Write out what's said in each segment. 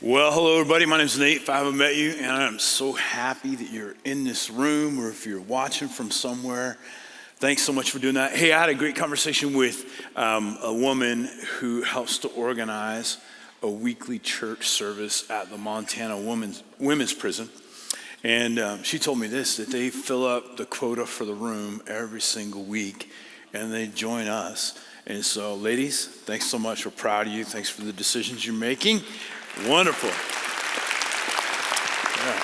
Well, hello everybody. My name's Nate. If I haven't met you, and I'm so happy that you're in this room, or if you're watching from somewhere, thanks so much for doing that. Hey, I had a great conversation with a woman who helps to organize a weekly church service at the Montana Women's Prison. And she told me this, that they fill up the quota for the room every single week, and they join us. And so, ladies, thanks so much. We're proud of you. Thanks for the decisions you're making. Wonderful. Yeah.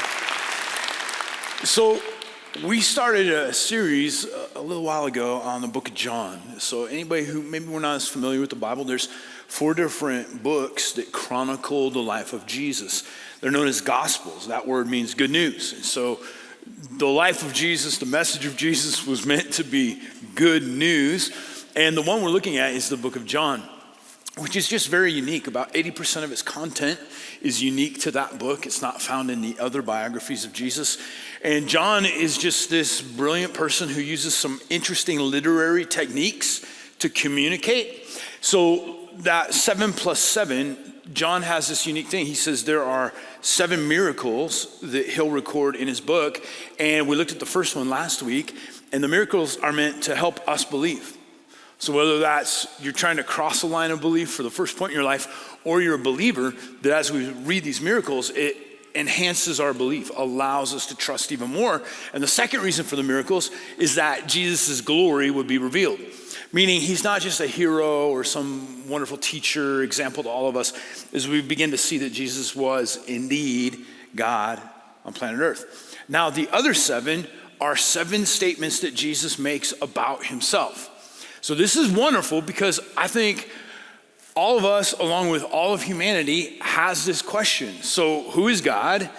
So we started a series a little while ago on the book of John. So anybody who maybe we're not as familiar with the Bible, there's 4 different books that chronicle the life of Jesus. They're known as Gospels. That word means good news. And so the life of Jesus, the message of Jesus was meant to be good news. And the one we're looking at is the book of John, which is just very unique. About 80% of its content is unique to that book. It's not found in the other biographies of Jesus. And John is just this brilliant person who uses some interesting literary techniques to communicate. So that 7 plus 7, John has this unique thing. He says there are 7 miracles that he'll record in his book. And we looked at the first one last week, and the miracles are meant to help us believe. So whether that's you're trying to cross a line of belief for the first point in your life, or you're a believer, that as we read these miracles, it enhances our belief, allows us to trust even more. And the second reason for the miracles is that Jesus' glory would be revealed. Meaning he's not just a hero or some wonderful teacher, example to all of us, as we begin to see that Jesus was indeed God on planet Earth. Now the other 7 are 7 statements that Jesus makes about himself. So this is wonderful because I think all of us, along with all of humanity, has this question. So who is God?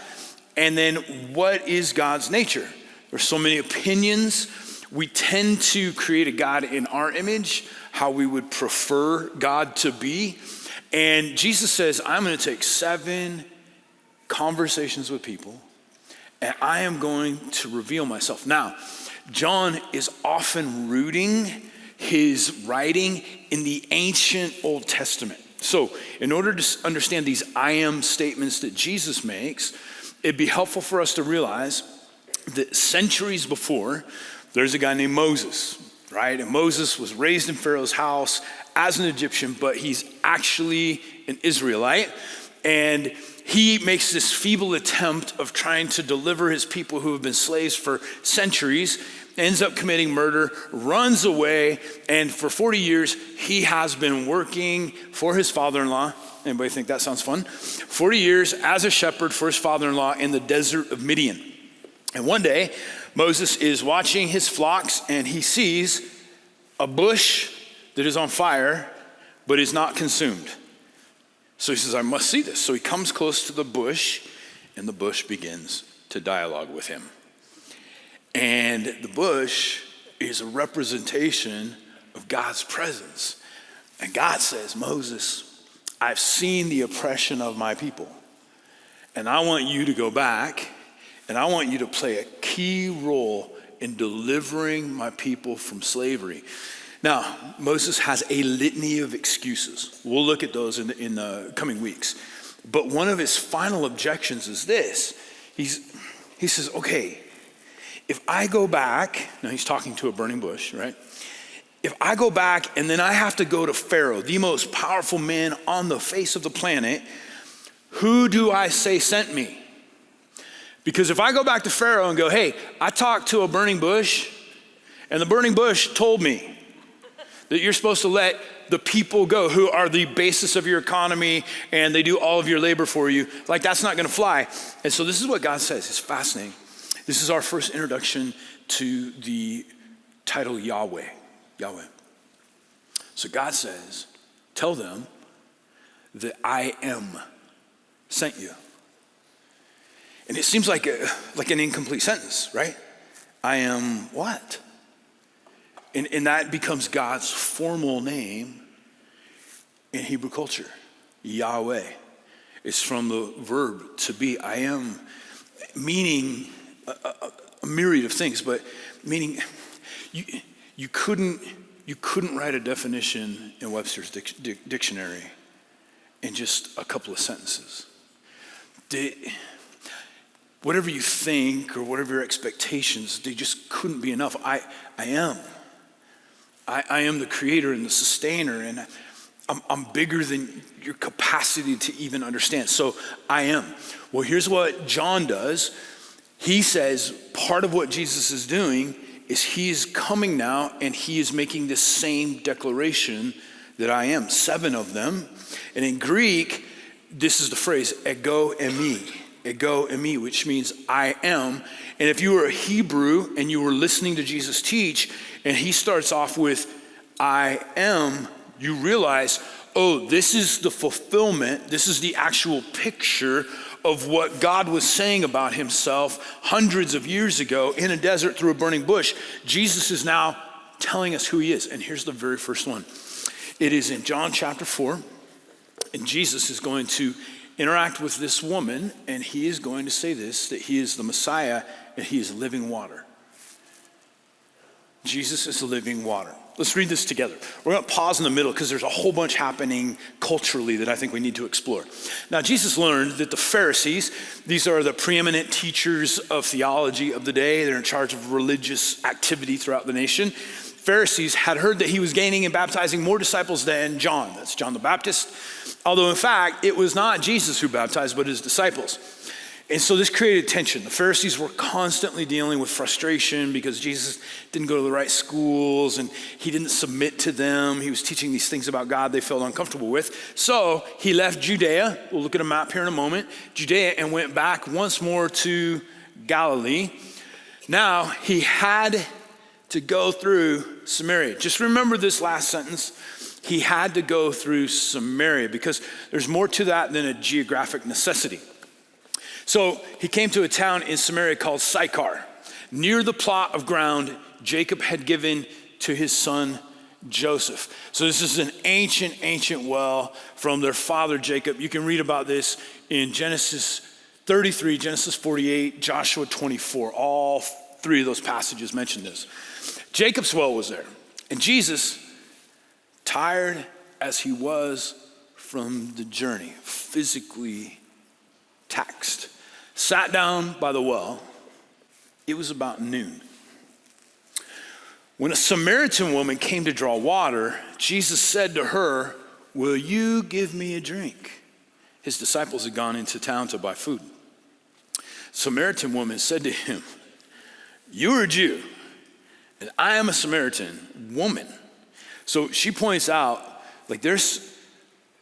And then what is God's nature? There's so many opinions. We tend to create a God in our image, how we would prefer God to be. And Jesus says, I'm going to take 7 conversations with people, and I am going to reveal myself. Now, John is often rooting his writing in the ancient Old Testament. So in order to understand these I am statements that Jesus makes, it'd be helpful for us to realize that centuries before, there's a guy named Moses, right? And Moses was raised in Pharaoh's house as an Egyptian, but he's actually an Israelite. And he makes this feeble attempt of trying to deliver his people who have been slaves for centuries, ends up committing murder, runs away, and for 40 years, he has been working for his father-in-law. Anybody think that sounds fun? 40 years as a shepherd for his father-in-law in the desert of Midian. And one day, Moses is watching his flocks, and he sees a bush that is on fire, but is not consumed. So he says, I must see this. So he comes close to the bush, and the bush begins to dialogue with him. And the bush is a representation of God's presence. And God says, Moses, I've seen the oppression of my people. And I want you to go back, and I want you to play a key role in delivering my people from slavery. Now, Moses has a litany of excuses. We'll look at those in the coming weeks. But one of his final objections is this. He says, okay, if I go back, now he's talking to a burning bush, right? If I go back and then I have to go to Pharaoh, the most powerful man on the face of the planet, who do I say sent me? Because if I go back to Pharaoh and go, hey, I talked to a burning bush, and the burning bush told me that you're supposed to let the people go who are the basis of your economy and they do all of your labor for you, like that's not gonna fly. And so this is what God says. It's fascinating. This is our first introduction to the title Yahweh. So God says, tell them that I am sent you. And it seems like an incomplete sentence, right? I am what? And that becomes God's formal name in Hebrew culture, Yahweh. It's from the verb to be. I am, meaning a myriad of things, but meaning you couldn't write a definition in Webster's dictionary in just a couple of sentences. whatever you think or whatever your expectations, they just couldn't be enough. I am. I am the creator and the sustainer, and I'm bigger than your capacity to even understand. So I am. Well, here's what John does. He says part of what Jesus is doing is he is coming now and he is making this same declaration that I am. 7 of them. And in Greek, this is the phrase, ego eimi, which means I am. And if you were a Hebrew and you were listening to Jesus teach, and he starts off with I am, you realize, oh, this is the fulfillment, this is the actual picture of what God was saying about himself hundreds of years ago in a desert through a burning bush. Jesus is now telling us who he is. And here's the very first one. It is in John chapter 4, and Jesus is going to interact with this woman, and he is going to say this, that he is the Messiah and he is living water. Jesus is living water. Let's read this together. We're going to pause in the middle because there's a whole bunch happening culturally that I think we need to explore. Now, Jesus learned that the Pharisees, these are the preeminent teachers of theology of the day. They're in charge of religious activity throughout the nation. Pharisees had heard that he was gaining and baptizing more disciples than John. That's John the Baptist. Although, in fact, it was not Jesus who baptized, but his disciples. And so this created tension. The Pharisees were constantly dealing with frustration because Jesus didn't go to the right schools and he didn't submit to them. He was teaching these things about God they felt uncomfortable with. So he left Judea. We'll look at a map here in a moment. Judea, and went back once more to Galilee. Now he had to go through Samaria. Just remember this last sentence. He had to go through Samaria because there's more to that than a geographic necessity. So he came to a town in Samaria called Sychar, near the plot of ground Jacob had given to his son Joseph. So this is an ancient well from their father Jacob. You can read about this in Genesis 33, Genesis 48, Joshua 24. All 3 of those passages mention this. Jacob's well was there. And Jesus, tired as he was from the journey, physically taxed, sat down by the well. It was about noon. When a Samaritan woman came to draw water, Jesus said to her, "Will you give me a drink?" His disciples had gone into town to buy food. The Samaritan woman said to him, "You are a Jew, and I am a Samaritan woman." So she points out, this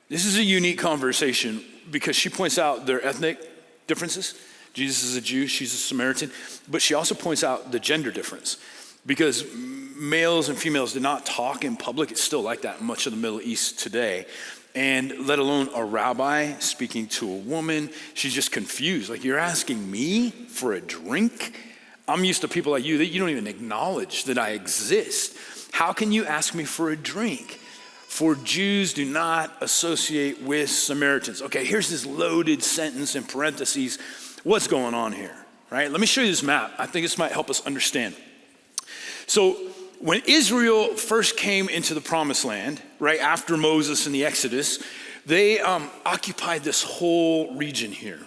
is a unique conversation because she points out their ethnic differences. Jesus is a Jew, she's a Samaritan, but she also points out the gender difference because males and females did not talk in public. It's still like that in much of the Middle East today. And let alone a rabbi speaking to a woman. She's just confused. You're asking me for a drink? I'm used to people like you that you don't even acknowledge that I exist. How can you ask me for a drink? For Jews do not associate with Samaritans. Okay, here's this loaded sentence in parentheses. What's going on here, right? Let me show you this map. I think this might help us understand. So when Israel first came into the promised land, right after Moses and the Exodus, they occupied this whole region here.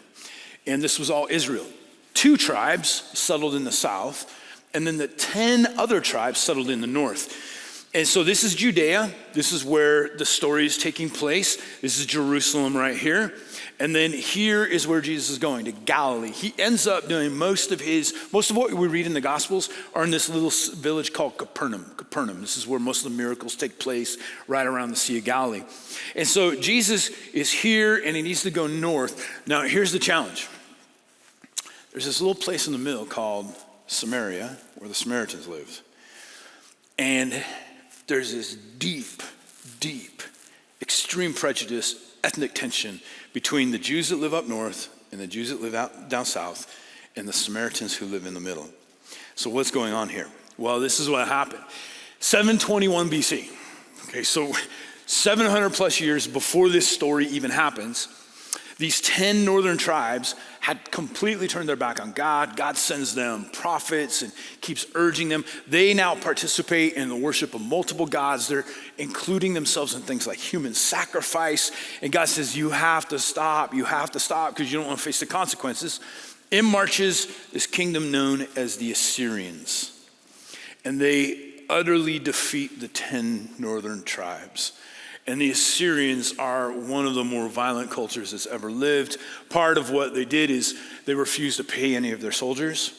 And this was all Israel. 2 tribes settled in the south, and then the 10 other tribes settled in the north. And so this is Judea. This is where the story is taking place. This is Jerusalem right here. And then here is where Jesus is going, to Galilee. He ends up doing most of what we read in the Gospels are in this little village called Capernaum. This is where most of the miracles take place, right around the Sea of Galilee. And so Jesus is here and he needs to go north. Now here's the challenge. There's this little place in the middle called Samaria, where the Samaritans lived. And there's this deep, extreme prejudice, ethnic tension between the Jews that live up north and the Jews that live out down south and the Samaritans who live in the middle. So what's going on here? Well, this is what happened. 721 BC. Okay, so 700 plus years before this story even happens, these 10 northern tribes had completely turned their back on God. God sends them prophets and keeps urging them. They now participate in the worship of multiple gods. They're including themselves in things like human sacrifice. And God says, you have to stop because you don't want to face the consequences. In marches this kingdom known as the Assyrians. And they utterly defeat the 10 northern tribes. And the Assyrians are one of the more violent cultures that's ever lived. Part of what they did is they refused to pay any of their soldiers.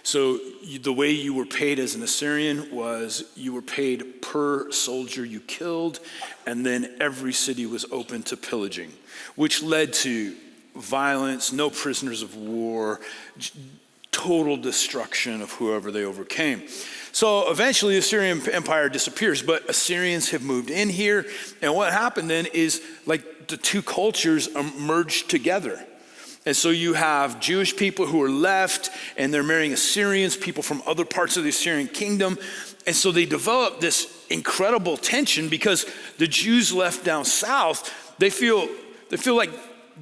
So the way you were paid as an Assyrian was you were paid per soldier you killed, and then every city was open to pillaging, which led to violence, no prisoners of war, total destruction of whoever they overcame. So eventually the Assyrian Empire disappears, but Assyrians have moved in here. And what happened then is like the two cultures merged together. And so you have Jewish people who are left and they're marrying Assyrians, people from other parts of the Assyrian kingdom. And so they develop this incredible tension because the Jews left down south, they feel like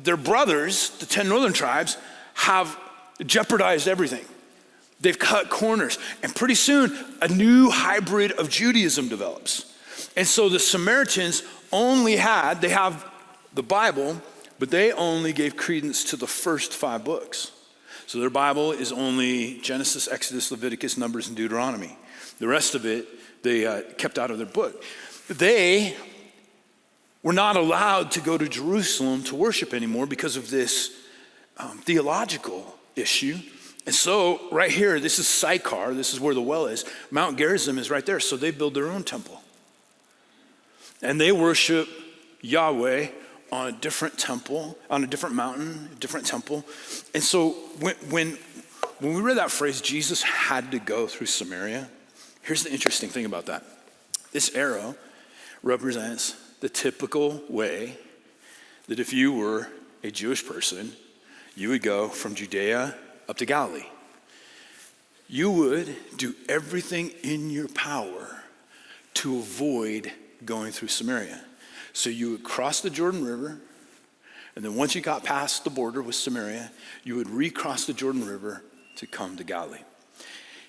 their brothers, the 10 northern tribes, have jeopardized everything. They've cut corners. And pretty soon, a new hybrid of Judaism develops. And so the Samaritans they have the Bible, but they only gave credence to the first 5 books. So their Bible is only Genesis, Exodus, Leviticus, Numbers, and Deuteronomy. The rest of it, they kept out of their book. They were not allowed to go to Jerusalem to worship anymore because of this theological issue. And so right here, this is Sychar, this is where the well is. Mount Gerizim is right there, so they build their own temple. And they worship Yahweh on a different temple, on a different mountain, a different temple. And so when we read that phrase, Jesus had to go through Samaria, here's the interesting thing about that. This arrow represents the typical way that if you were a Jewish person, you would go from Judea up to Galilee. You would do everything in your power to avoid going through Samaria. So you would cross the Jordan River, and then once you got past the border with Samaria, you would recross the Jordan River to come to Galilee.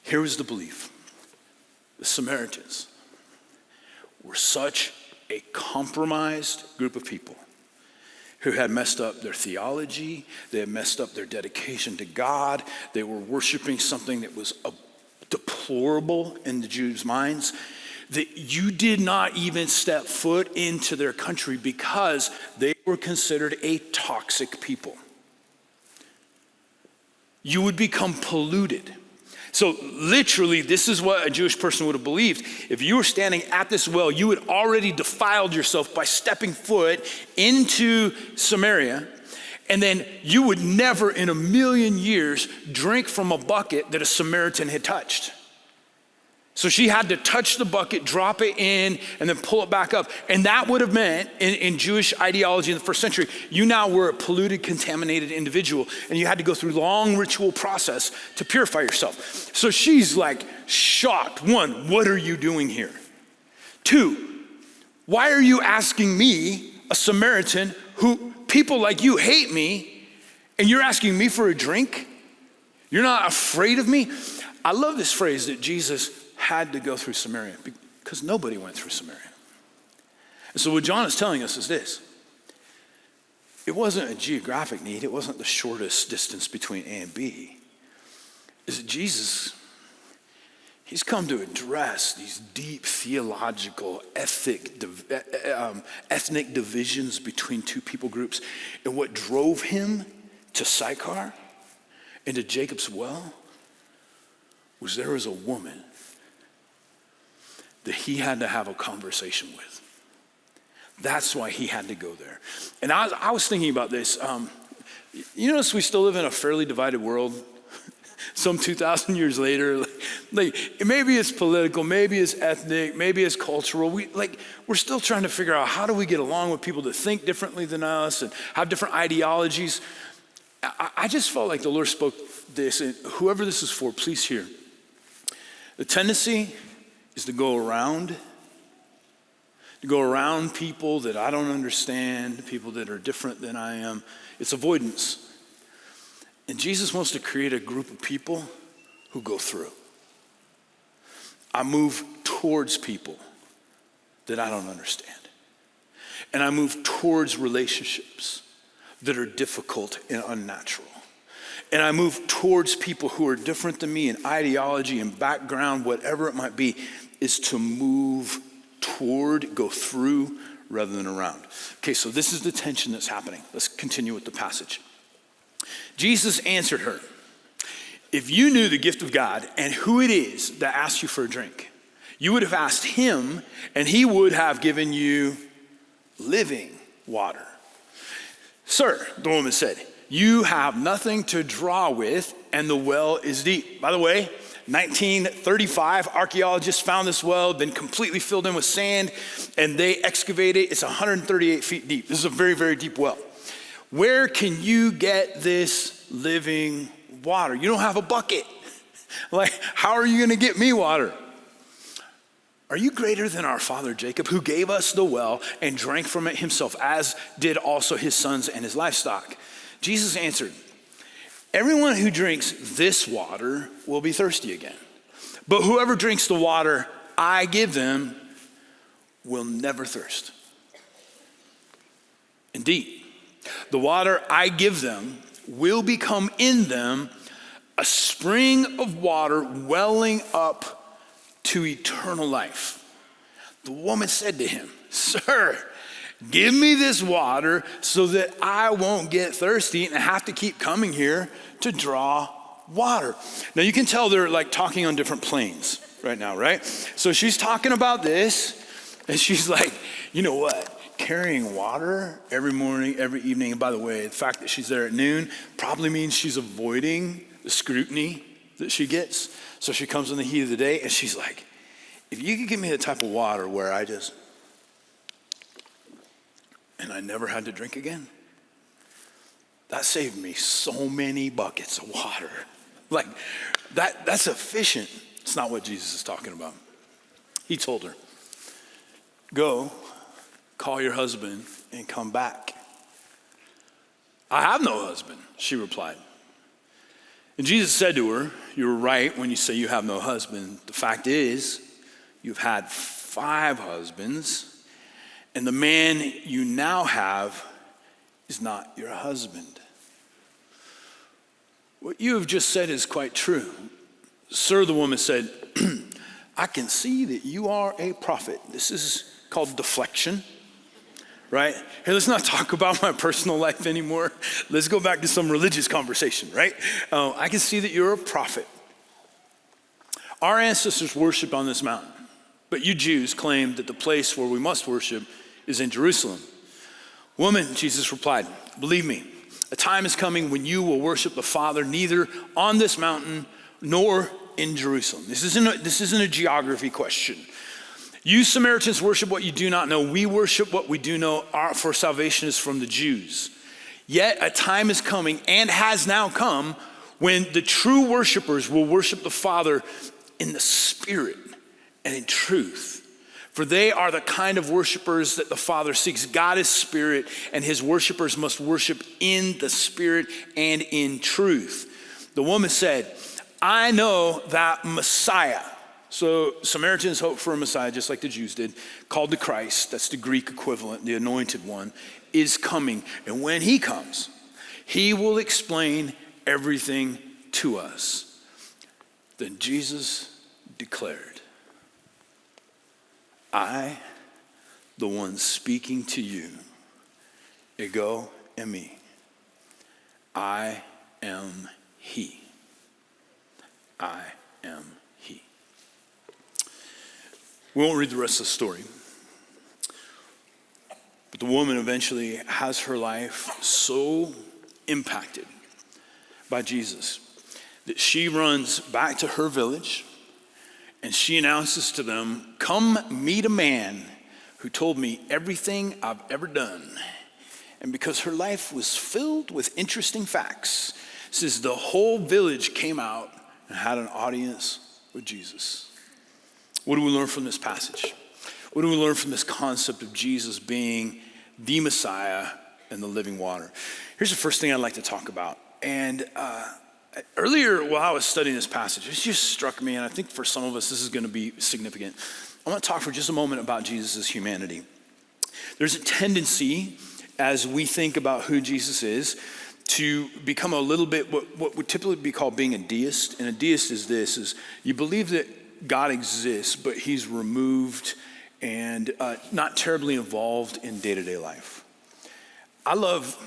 Here was the belief. The Samaritans were such a compromised group of people who had messed up their theology, they had messed up their dedication to God, they were worshiping something that was deplorable in the Jews' minds, that you did not even step foot into their country because they were considered a toxic people. You would become polluted. So literally, this is what a Jewish person would have believed. If you were standing at this well, you had already defiled yourself by stepping foot into Samaria, and then you would never in a million years drink from a bucket that a Samaritan had touched. So she had to touch the bucket, drop it in, and then pull it back up. And that would have meant, in Jewish ideology in the first century, you now were a polluted, contaminated individual, and you had to go through long ritual process to purify yourself. So she's like shocked. 1, what are you doing here? 2, why are you asking me, a Samaritan, who people like you hate me, and you're asking me for a drink? You're not afraid of me? I love this phrase that Jesus had to go through Samaria because nobody went through Samaria. And so what John is telling us is this. It wasn't a geographic need. It wasn't the shortest distance between A and B. Is that Jesus, he's come to address these deep theological, ethnic divisions between two people groups. And what drove him to Sychar and to Jacob's well was there was a woman that he had to have a conversation with. That's why he had to go there. And I was thinking about this. You notice we still live in a fairly divided world. Some 2,000 years later, like maybe it's political, maybe it's ethnic, maybe it's cultural. We're still trying to figure out how do we get along with people that think differently than us and have different ideologies. I just felt like the Lord spoke this, and whoever this is for, please hear. The tendency is to go around people that I don't understand, people that are different than I am. It's avoidance. And Jesus wants to create a group of people who go through. I move towards people that I don't understand. And I move towards relationships that are difficult and unnatural. And I move towards people who are different than me in ideology and background, whatever it might be, is to move toward, go through, rather than around. Okay, so this is the tension that's happening. Let's continue with the passage. Jesus answered her, if you knew the gift of God and who it is that asked you for a drink, you would have asked him and he would have given you living water. Sir, the woman said, you have nothing to draw with and the well is deep. By the way, 1935, archaeologists found this well, been completely filled in with sand, and they excavated. It's 138 feet deep. This is a very, very deep well. Where can you get this living water? You don't have a bucket. Like, how are you gonna get me water? Are you greater than our father Jacob, who gave us the well and drank from it himself, as did also his sons and his livestock? Jesus answered, everyone who drinks this water will be thirsty again. But whoever drinks the water I give them will never thirst. Indeed, the water I give them will become in them a spring of water welling up to eternal life. The woman said to him, sir, give me this water so that I won't get thirsty and have to keep coming here to draw water. Now you can tell they're like talking on different planes right now, right? So she's talking about this and she's like, you know what? Carrying water every morning, every evening. And by the way, the fact that she's there at noon probably means she's avoiding the scrutiny that she gets. So she comes in the heat of the day and she's like, if you could give me the type of water where I never had to drink again, that saved me so many buckets of water. Like, that's efficient. It's not what Jesus is talking about. He told her, go, call your husband and come back. I have no husband, she replied. And Jesus said to her, you're right when you say you have no husband. The fact is, you've had 5 husbands, and the man you now have is not your husband. What you have just said is quite true. Sir, the woman said, I can see that you are a prophet. This is called deflection, right? Hey, let's not talk about my personal life anymore. Let's go back to some religious conversation, right? I can see that you're a prophet. Our ancestors worshiped on this mountain, but you Jews claim that the place where we must worship is in Jerusalem. Woman, Jesus replied, believe me, a time is coming when you will worship the Father neither on this mountain nor in Jerusalem. This isn't a geography question. You Samaritans worship what you do not know. We worship what we do know, for salvation is from the Jews. Yet a time is coming and has now come when the true worshipers will worship the Father in the Spirit and in truth. For they are the kind of worshipers that the Father seeks. God is spirit, and his worshipers must worship in the Spirit and in truth. The woman said, I know that Messiah. So Samaritans hope for a Messiah, just like the Jews did, called the Christ, that's the Greek equivalent, the anointed one, is coming. And when he comes, he will explain everything to us. Then Jesus declared, I, the one speaking to you, ego eimi. I am he. I am he. We won't read the rest of the story. But the woman eventually has her life so impacted by Jesus that she runs back to her village and she announces to them, come meet a man who told me everything I've ever done. And because her life was filled with interesting facts, it says the whole village came out and had an audience with Jesus. What do we learn from this passage? What do we learn from this concept of Jesus being the Messiah and the living water? Here's the first thing I'd like to talk about. And earlier, while I was studying this passage, it just struck me, and I think for some of us this is going to be significant. I want to talk for just a moment about Jesus' humanity. There's a tendency, as we think about who Jesus is, to become a little bit what would typically be called being a deist. And a deist is you believe that God exists, but he's removed and not terribly involved in day-to-day life. I love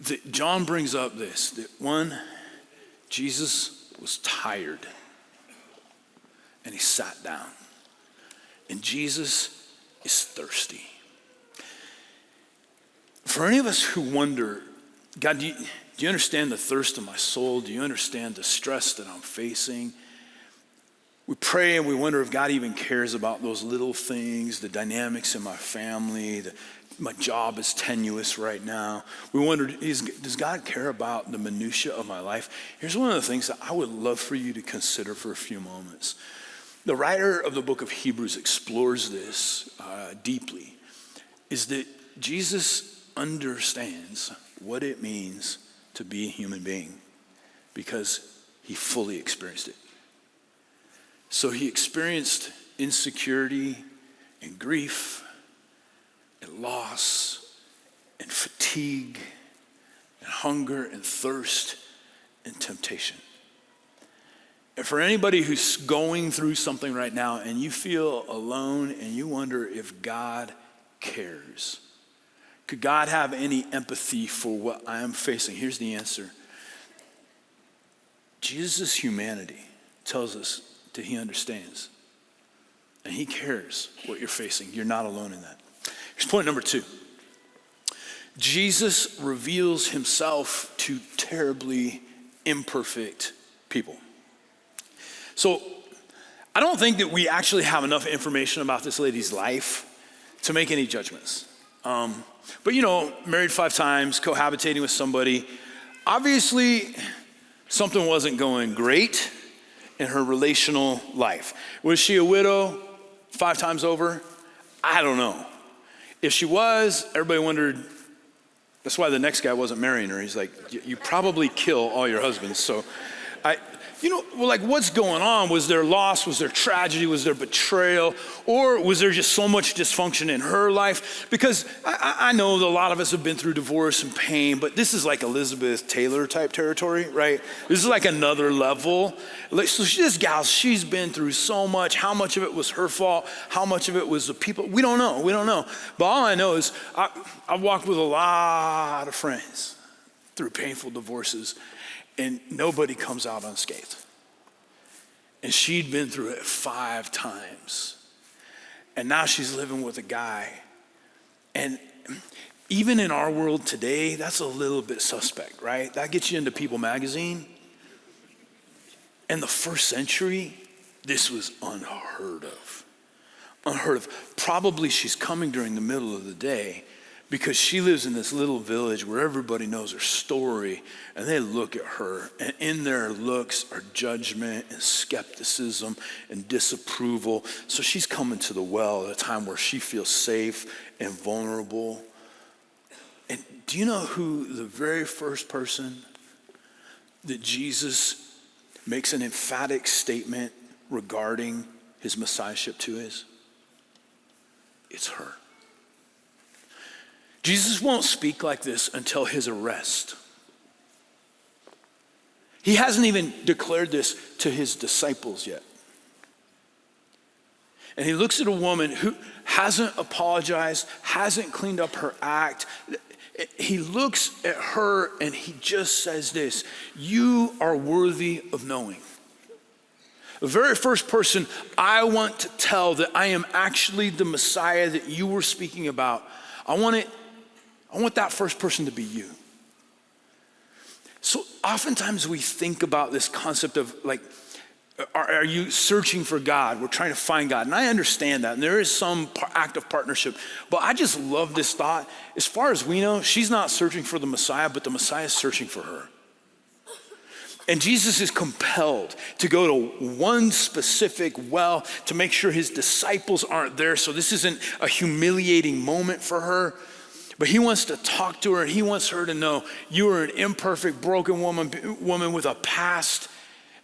that John brings up this, that one, Jesus was tired and he sat down. And Jesus is thirsty. For any of us who wonder, God, do you understand the thirst of my soul? Do you understand the stress that I'm facing? We pray and we wonder if God even cares about those little things, the dynamics in my family, my job is tenuous right now. We wonder, does God care about the minutia of my life? Here's one of the things that I would love for you to consider for a few moments. The writer of the book of Hebrews explores this deeply, is that Jesus understands what it means to be a human being because he fully experienced it. So he experienced insecurity and grief and loss and fatigue and hunger and thirst and temptation. And for anybody who's going through something right now and you feel alone and you wonder if God cares, could God have any empathy for what I am facing? Here's the answer. Jesus' humanity tells us that he understands and he cares what you're facing. You're not alone in that. Here's point number 2. Jesus reveals himself to terribly imperfect people. So I don't think that we actually have enough information about this lady's life to make any judgments. But married 5 times, cohabitating with somebody, obviously something wasn't going great in her relational life. Was she a widow 5 times over? I don't know. If she was, everybody wondered, that's why the next guy wasn't marrying her. He's like, you probably kill all your husbands. So what's going on? Was there loss? Was there tragedy? Was there betrayal? Or was there just so much dysfunction in her life? Because I know that a lot of us have been through divorce and pain, but this is like Elizabeth Taylor type territory, right? This is like another level. So this gal, she's been through so much. How much of it was her fault? How much of it was the people? We don't know. But all I know is I've walked with a lot of friends through painful divorces, and nobody comes out unscathed. And she'd been through it 5 times. And now she's living with a guy. And even in our world today, that's a little bit suspect, right? That gets you into People magazine. In the first century, this was unheard of. Probably she's coming during the middle of the day because she lives in this little village where everybody knows her story, and they look at her, and in their looks are judgment and skepticism and disapproval. So she's coming to the well at a time where she feels safe and vulnerable. And do you know who the very first person that Jesus makes an emphatic statement regarding his messiahship to is? It's her. Jesus won't speak like this until his arrest. He hasn't even declared this to his disciples yet. And he looks at a woman who hasn't apologized, hasn't cleaned up her act. He looks at her and he just says this: you are worthy of knowing. The very first person I want to tell that I am actually the Messiah that you were speaking about, I want that first person to be you. So oftentimes we think about this concept of like, are you searching for God? We're trying to find God. And I understand that. And there is some act of partnership. But I just love this thought. As far as we know, she's not searching for the Messiah, but the Messiah is searching for her. And Jesus is compelled to go to one specific well to make sure his disciples aren't there. So this isn't a humiliating moment for her. But he wants to talk to her, and he wants her to know you are an imperfect, broken woman with a past,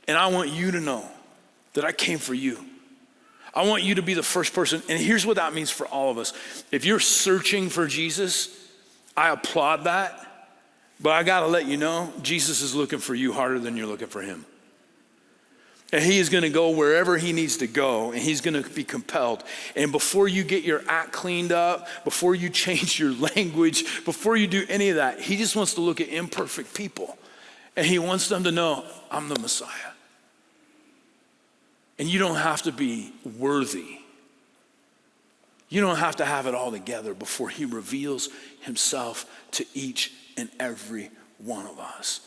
and I want you to know that I came for you. I want you to be the first person, and here's what that means for all of us. If you're searching for Jesus, I applaud that, but I gotta let you know, Jesus is looking for you harder than you're looking for him. And he is gonna go wherever he needs to go, and he's gonna be compelled. And before you get your act cleaned up, before you change your language, before you do any of that, he just wants to look at imperfect people. And he wants them to know, I'm the Messiah. And you don't have to be worthy. You don't have to have it all together before he reveals himself to each and every one of us.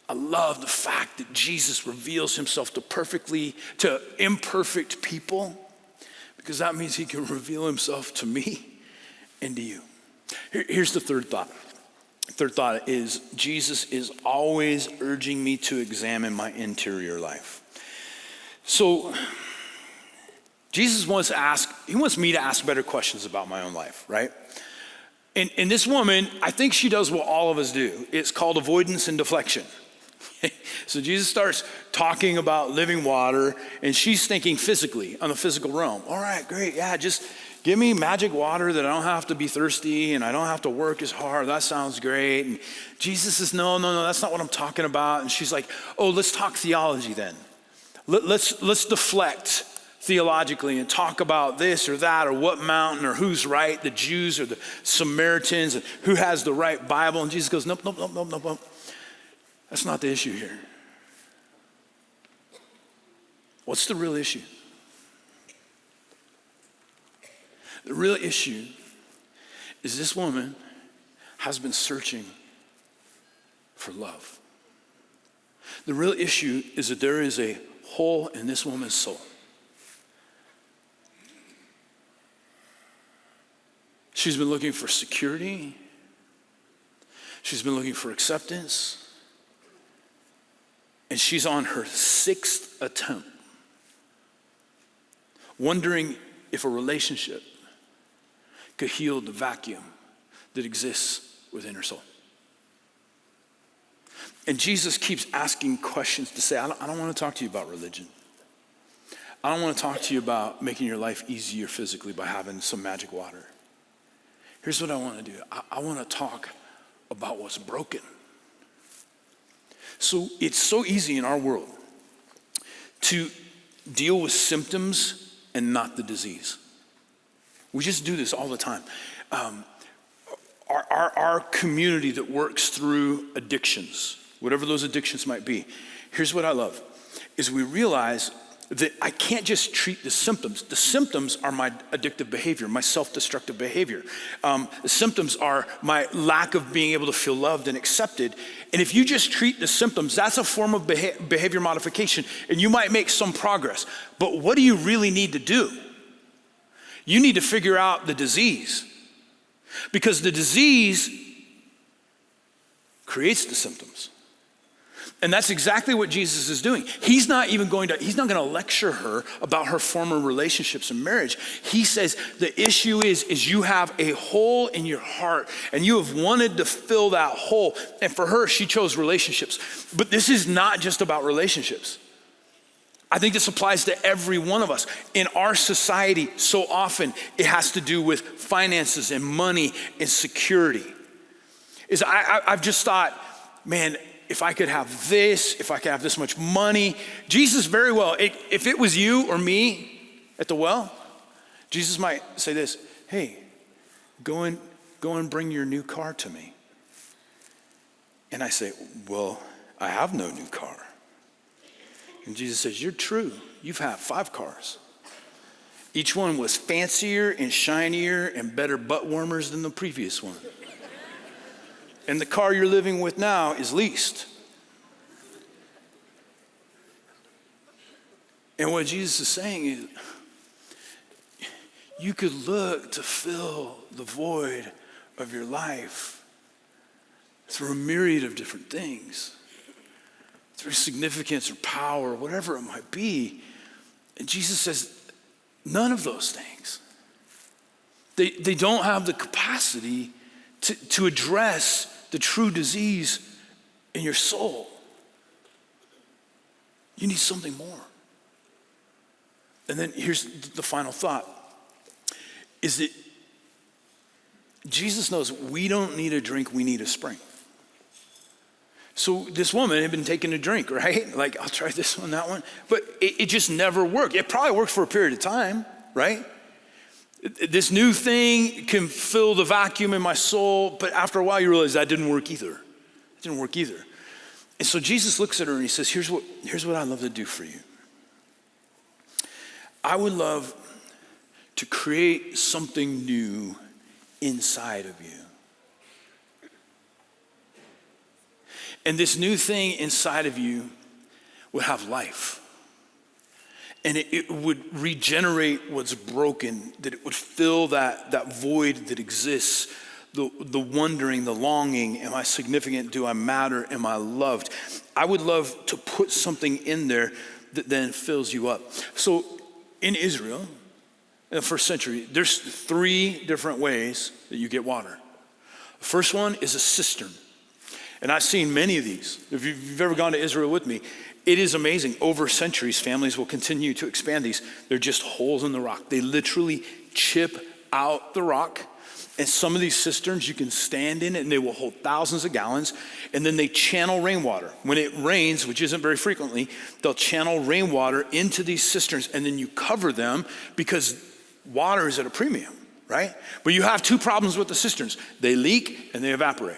I love the fact that Jesus reveals himself to imperfect people, because that means he can reveal himself to me and to you. Here's the third thought. Third thought is Jesus is always urging me to examine my interior life. So Jesus wants me to ask better questions about my own life, right? And this woman, I think she does what all of us do. It's called avoidance and deflection. So Jesus starts talking about living water, and she's thinking physically, on the physical realm. All right, great, yeah, just give me magic water that I don't have to be thirsty and I don't have to work as hard. That sounds great. And Jesus says, no, that's not what I'm talking about. And she's like, oh, let's talk theology then. Let's deflect theologically and talk about this or that or what mountain or who's right, the Jews or the Samaritans, and who has the right Bible. And Jesus goes, nope. That's not the issue here. What's the real issue? The real issue is this woman has been searching for love. The real issue is that there is a hole in this woman's soul. She's been looking for security. She's been looking for acceptance. And she's on her 6th attempt, wondering if a relationship could heal the vacuum that exists within her soul. And Jesus keeps asking questions to say, I don't want to talk to you about religion. I don't want to talk to you about making your life easier physically by having some magic water. Here's what I want to do. I want to talk about what's broken. So it's so easy in our world to deal with symptoms and not the disease. We just do this all the time. Our community that works through addictions, whatever those addictions might be, here's what I love, is we realize that I can't just treat the symptoms. The symptoms are my addictive behavior, my self-destructive behavior. The symptoms are my lack of being able to feel loved and accepted. And if you just treat the symptoms, that's a form of behavior modification, and you might make some progress. But what do you really need to do? You need to figure out the disease, because the disease creates the symptoms. And that's exactly what Jesus is doing. He's not going to lecture her about her former relationships and marriage. He says the issue is you have a hole in your heart and you have wanted to fill that hole. And for her, she chose relationships. But this is not just about relationships. I think this applies to every one of us. In our society, so often it has to do with finances and money and security. I've just thought, man, if I could have this, if I could have this much money. Jesus very well, if it was you or me at the well, Jesus might say this, hey, go and bring your new car to me. And I say, well, I have no new car. And Jesus says, you're true. You've had 5 cars. Each one was fancier and shinier and better butt warmers than the previous one. And the car you're living with now is leased. And what Jesus is saying is, you could look to fill the void of your life through a myriad of different things, through significance or power, whatever it might be. And Jesus says, none of those things. They don't have the capacity to address the true disease in your soul. You need something more. And then here's the final thought, is that Jesus knows we don't need a drink, we need a spring. So this woman had been taking a drink, right? Like, I'll try this one, that one. But it just never worked. It probably worked for a period of time, right? This new thing can fill the vacuum in my soul, but after a while you realize that didn't work either. It didn't work either. And so Jesus looks at her and he says, here's what I'd love to do for you. I would love to create something new inside of you. And this new thing inside of you would have life. And it would regenerate what's broken, that it would fill that void that exists, the wondering, the longing. Am I significant? Do I matter? Am I loved? I would love to put something in there that then fills you up. So in Israel, in the first century, there's 3 different ways that you get water. The first one is a cistern. And I've seen many of these. If you've ever gone to Israel with me, it is amazing. Over centuries, families will continue to expand these. They're just holes in the rock. They literally chip out the rock. And some of these cisterns you can stand in and they will hold thousands of gallons. And then they channel rainwater. When it rains, which isn't very frequently, they'll channel rainwater into these cisterns and then you cover them because water is at a premium, right? But you have 2 problems with the cisterns. They leak and they evaporate.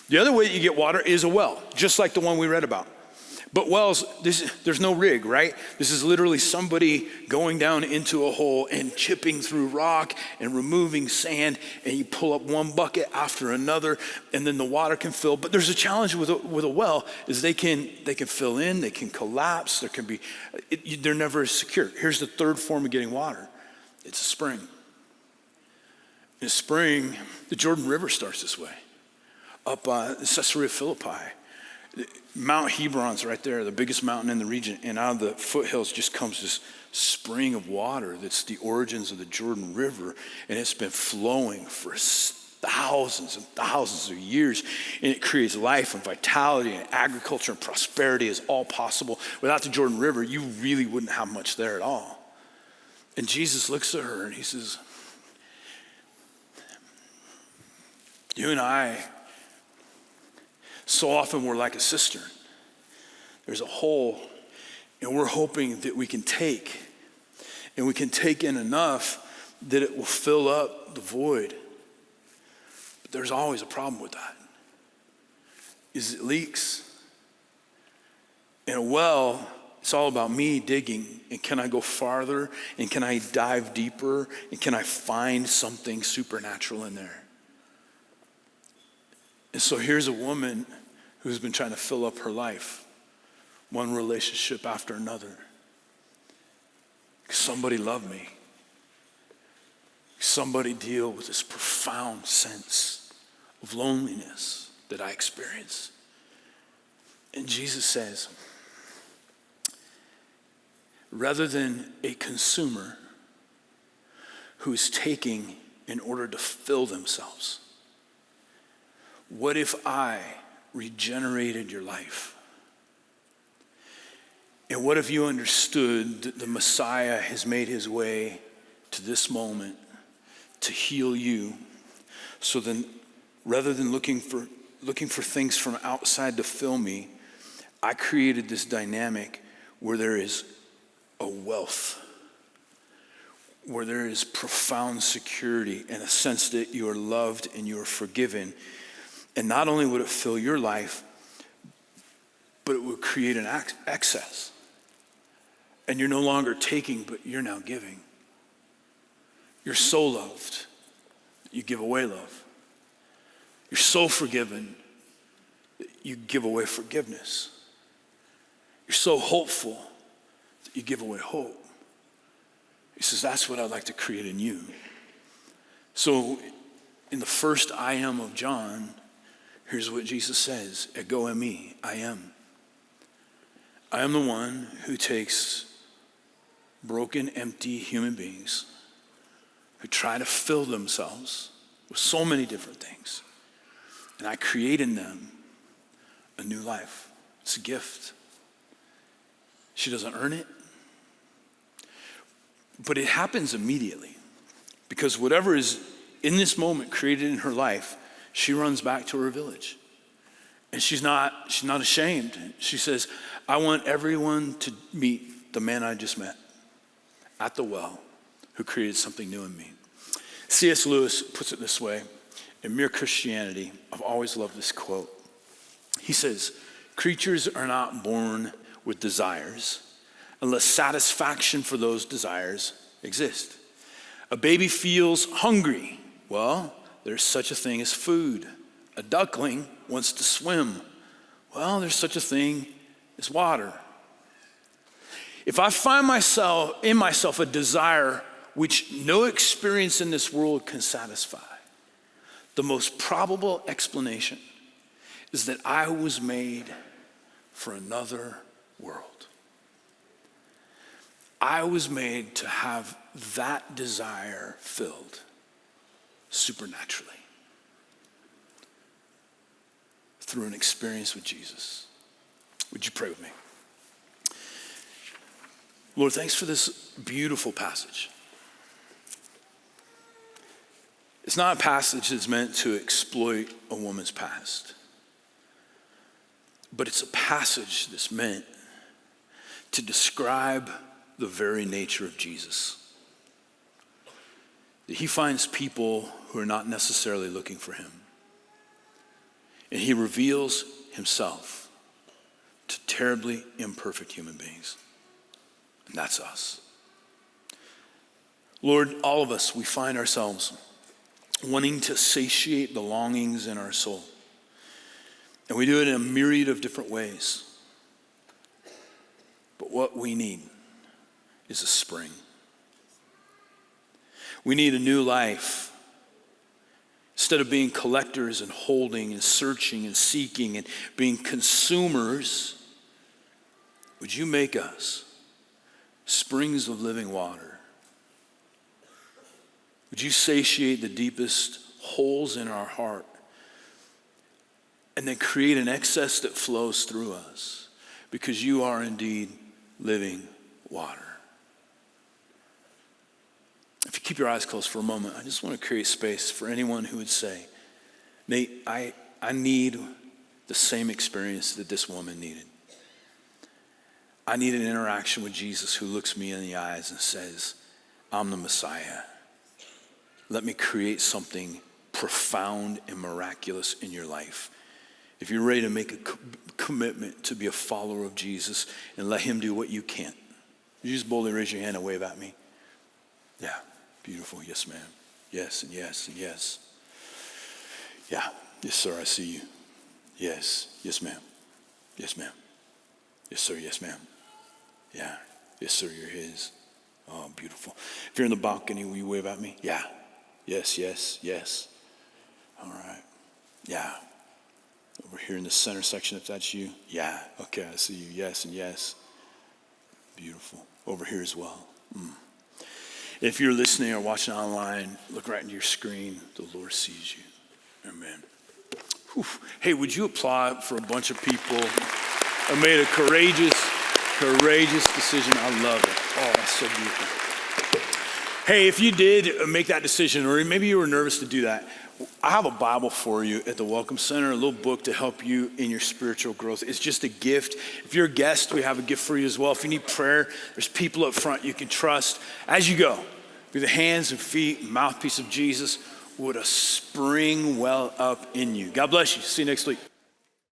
The other way that you get water is a well, just like the one we read about. But wells, there's no rig, right? This is literally somebody going down into a hole and chipping through rock and removing sand, and you pull up one bucket after another, and then the water can fill. But there's a challenge with a well, is they can fill in, they can collapse, they're never as secure. Here's the third form of getting water. It's a spring. In a spring, the Jordan River starts this way. Up Caesarea Philippi. Mount Hebron's right there, the biggest mountain in the region, and out of the foothills just comes this spring of water that's the origins of the Jordan River, and it's been flowing for thousands and thousands of years, and it creates life and vitality and agriculture and prosperity is all possible. Without the Jordan River, you really wouldn't have much there at all. And Jesus looks at her and he says, you and I, so often we're like a cistern. There's a hole, and we're hoping that we can take in enough that it will fill up the void. But there's always a problem with that, is it leaks. In a well, it's all about me digging, and can I go farther, and can I dive deeper, and can I find something supernatural in there? And so here's a woman who's been trying to fill up her life, one relationship after another. Somebody love me. Somebody deal with this profound sense of loneliness that I experience. And Jesus says, rather than a consumer who is taking in order to fill themselves, what if I regenerated your life? And what if you understood that the Messiah has made his way to this moment to heal you? So then, rather than looking for things from outside to fill me, I created this dynamic where there is a wealth, where there is profound security and a sense that you are loved and you are forgiven. And not only would it fill your life, but it would create an excess. And you're no longer taking, but you're now giving. You're so loved that you give away love. You're so forgiven that you give away forgiveness. You're so hopeful that you give away hope. He says, that's what I'd like to create in you. So in the first I am of John, here's what Jesus says, ego eimi, I am. I am the one who takes broken, empty human beings who try to fill themselves with so many different things, and I create in them a new life. It's a gift. She doesn't earn it, but it happens immediately because whatever is in this moment created in her life, she runs back to her village. And she's not ashamed. She says, I want everyone to meet the man I just met at the well who created something new in me. C.S. Lewis puts it this way, in Mere Christianity, I've always loved this quote. He says, creatures are not born with desires unless satisfaction for those desires exist. A baby feels hungry. Well, there's such a thing as food. A duckling wants to swim. Well, there's such a thing as water. If I find in myself a desire which no experience in this world can satisfy, the most probable explanation is that I was made for another world. I was made to have that desire filled supernaturally through an experience with Jesus. Would you pray with me? Lord, thanks for this beautiful passage. It's not a passage that's meant to exploit a woman's past, but it's a passage that's meant to describe the very nature of Jesus. That he finds people who are not necessarily looking for him. And he reveals himself to terribly imperfect human beings. And that's us. Lord, all of us, we find ourselves wanting to satiate the longings in our soul. And we do it in a myriad of different ways. But what we need is a spring. We need a new life. Instead of being collectors and holding and searching and seeking and being consumers, would you make us springs of living water? Would you satiate the deepest holes in our heart and then create an excess that flows through us because you are indeed living water? If you keep your eyes closed for a moment, I just want to create space for anyone who would say, Nate, I need the same experience that this woman needed. I need an interaction with Jesus who looks me in the eyes and says, I'm the Messiah. Let me create something profound and miraculous in your life. If you're ready to make a commitment to be a follower of Jesus and let him do what you can't, you just boldly raise your hand and wave at me. Yeah, beautiful. Yes, ma'am. Yes, and yes, and yes. Yeah, yes, sir, I see you. Yes, yes, ma'am. Yes, ma'am. Yes, sir, yes, ma'am. Yeah, yes, sir, you're his. Oh, beautiful. If you're in the balcony, will you wave at me? Yeah. Yes, yes, yes. All right. Yeah. Over here in the center section, if that's you. Yeah. Okay, I see you. Yes and yes. Beautiful. Over here as well. If you're listening or watching online, look right into your screen. The Lord sees you. Amen. Whew. Hey, would you applaud for a bunch of people who made a courageous decision? I love it. Oh, that's so beautiful. Hey, if you did make that decision, or maybe you were nervous to do that, I have a Bible for you at the Welcome Center, a little book to help you in your spiritual growth. It's just a gift. If you're a guest, we have a gift for you as well. If you need prayer, there's people up front you can trust. As you go, be the hands and feet and mouthpiece of Jesus, would a spring well up in you. God bless you. See you next week.